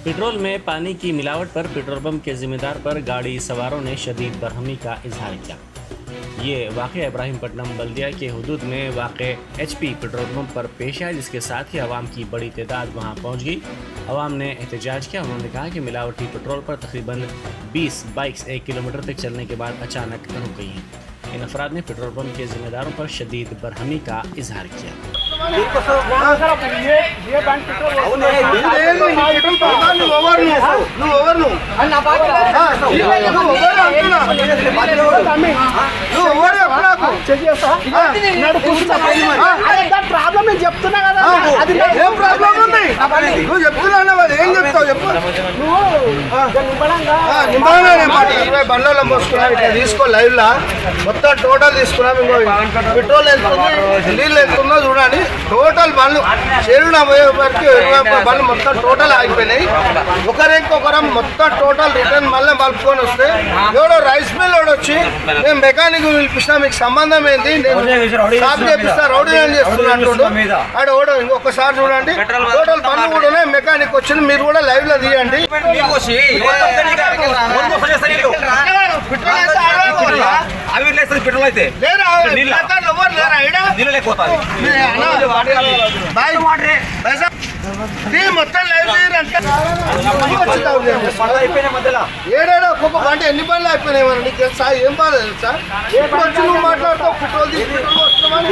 Petrol में पानी की मिलावट पर पेट्रोल पंप के जिम्मेदार पर गाड़ी सवारों ने शदीद बरहमी का इजहार किया। ये वाक़या इब्राहीमपट्टनम बल्दिया के हुदूद में वाक़े HP पेट्रोल पंप पर पेश आया, जिसके साथ ही आवाम की बड़ी तादाद वहां पहुंच गई। आवाम ने एहतजाज किया। उन्होंने कहा कि मिलावटी पेट्रोल पर तकरीबन 20 बाइक्स 1 किलोमीटर तक चलने के बाद अचानक रुक गई हैं। इन अफराद ने पेट्रोल पंप के जिम्मेदारों पर शदीद बरहमी का इजहार किया। మొత్తం టోటల్ తీసుకున్నాం. పెట్రోల్ వెళ్తుంది, నీళ్ళు వెళ్తుందో చూడండి. టోటల్ బండ్లు చేరున పోయేసరికి బండ్లు మొత్తం టోటల్ ఆగిపోయినాయి. ఒకరింకొకరం మొత్తం టోటల్ రిటర్న్ మళ్ళీ మలుపుకొని వస్తే ఎవడో రైస్ మిల్ వచ్చి మేము మెకానిక్ పిలిపిస్తా, మీకు సంబంధం ఏంటి, నేను సాఫ్ చేపిస్తా, రౌడీ ఏం చేస్తున్నట్టు ఆడ ఓడో. ఇంకొకసారి చూడండి, టోటల్ బండ్లు కూడా ఉన్నాయి. మెకానిక్ వచ్చింది, మీరు కూడా లైవ్ లో తీయండి. పెట్రోల్ అయితే మొత్తం లైవ్ ఏడేడో ఒక్కొక్క బండి ఎన్ని బండ్లు అయిపోయినాయి మరి నీకు తెలుసా? ఏం బాధ తెలుసా? ఎప్పుడు వచ్చి నువ్వు మాట్లాడుతావు పెట్రోల్ తీసి పెట్రోల్ వస్తున్నామని.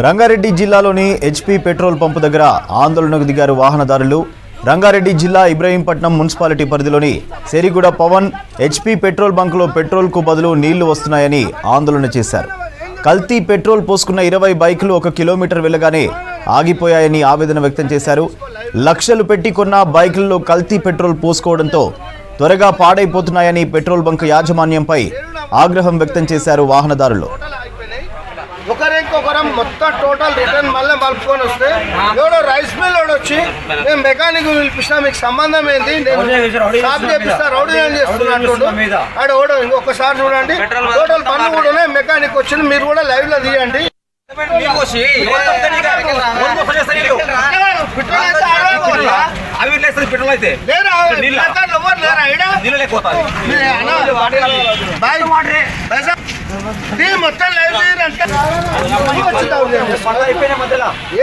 రంగారెడ్డి జిల్లాలోని HP పెట్రోల్ పంపు దగ్గర ఆందోళనకు దిగారు వాహనదారులు. రంగారెడ్డి జిల్లా ఇబ్రాహీంపట్నం మున్సిపాలిటీ పరిధిలోని సెరిగూడ పవన్ HP పెట్రోల్ బంకులో పెట్రోల్కు బదులు నీళ్లు వస్తున్నాయని ఆందోళన చేశారు. కల్తీ పెట్రోల్ పోసుకున్న 20 బైకులు 1 కిలోమీటర్ వెళ్ళగానే ఆగిపోయాయని ఆవేదన వ్యక్తం చేశారు. లక్షలు పెట్టి కొన్న బైకుల్లో కల్తీ పెట్రోల్ పోసుకోవడంతో త్వరగా పాడైపోతున్నాయని పెట్రోల్ బంక్ యాజమాన్యంపై ఆగ్రహం వ్యక్తం చేశారు వాహనదారులు. ఒకరింకొకరం మొత్తం టోటల్ రిటర్న్ మళ్ళీ మలుపుకొని వస్తే ఎవడో రైస్ మిల్ వచ్చి మేము మెకానిక్ పిలిపిస్తా, మీకు సంబంధం ఏంటి, నేను సాఫ్ చేపిస్తా, రౌడీ ఏం చేస్తున్నట్టు ఆడ ఓడో. ఇంకొకసారి చూడండి, టోటల్ బండ్లు కూడా ఉన్నాయి. మెకానిక్ వచ్చింది, మీరు కూడా లైవ్ లో తీయండి. పెట్రోల్ అయితే మొత్తం లైవ్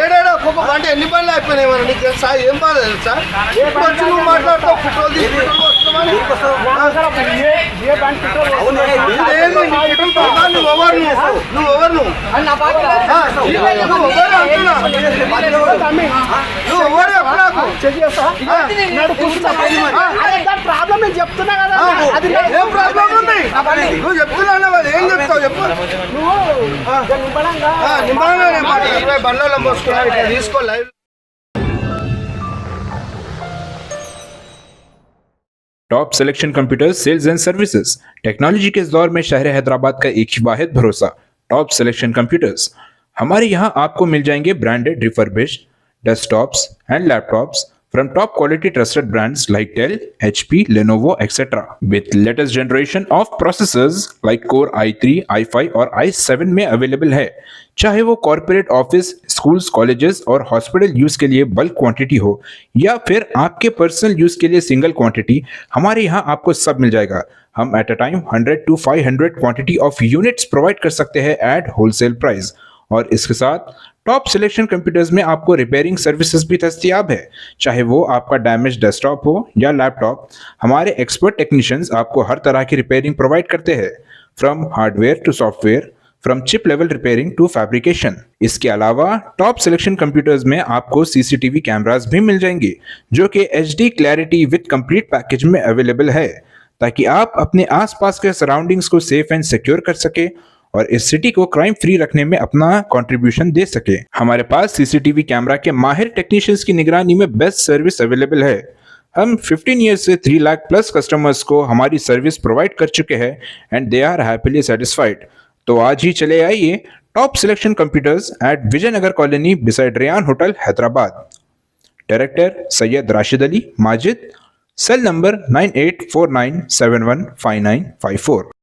ఏడేడో ఒక్కొక్క బండి ఎన్ని బండ్లు అయిపోయినాయి మరి నీకు తెలుసా? ఏం బాధ తెలుసా? ఎప్పుడు వచ్చి నువ్వు మాట్లాడుతావు పెట్రోల్ తీసి పెట్రోల్ వస్తున్నామని. నువ్వు చెప్తున్నావు, ఏం చెప్తావు చెప్పు. నిమ్మలంగానే 20 బండ్లలో మోసుకున్నావు, ఇట్లా తీసుకో live. Top selection computers sales and services. Technology के इस दौर में शहर हैदराबाद का एक ही वाहिद भरोसा टॉप सिलेक्शन कंप्यूटर्स। हमारे यहाँ आपको मिल जाएंगे branded refurbished desktops and laptops from top quality trusted brands like Dell, HP, Lenovo, etc. with latest generation of processors like Core i3, i5 और i7 में अवेलेबल है। चाहे वो कॉर्पोरेट ऑफिस, स्कूल्स, कॉलेजेस और हॉस्पिटल यूज के लिए bulk quantity हो या फिर आपके पर्सनल यूज के लिए सिंगल क्वांटिटी, हमारे यहाँ आपको सब मिल जाएगा। हम at a time 100 to 500 quantity of units provide कर सकते हैं एट होलसेल प्राइस। और इसके साथ टॉप सिलेक्शन कंप्यूटर्स में आपको रिपेयरिंग सर्विसेज भी दस्तयाब है। चाहे वो आपका डैमेज डेस्कटॉप हो या लैपटॉप, हमारे एक्सपर्ट टेक्नीशियंस आपको हर तरह की रिपेयरिंग प्रोवाइड करते हैं, from hardware to software, from chip level repairing to fabrication. इसके अलावा टॉप सिलेक्शन कंप्यूटर्स में आपको CCTV कैमरास भी मिल जाएंगे जो कि HD clarity with complete package में अवेलेबल है, ताकि आप अपने आसपास के सराउंडिंग्स को सेफ एंड सिक्योर कर सके और इस सिटी को क्राइम फ्री रखने में अपना कंट्रीब्यूशन दे सके। हमारे पास CCTV कैमरा के माहिर टेक्नीशियंस की निगरानी में बेस्ट सर्विस अवेलेबल है। हम 15 ईयर्स से 3 लाख प्लस कस्टमर्स को हमारी सर्विस प्रोवाइड कर चुके हैं and they are happily satisfied. तो आज ही चले आइए top selection computers at Vijayanagar colony beside Rayan hotel Hyderabad. Director Syed Rashid Ali Majid, cell number 9849715954।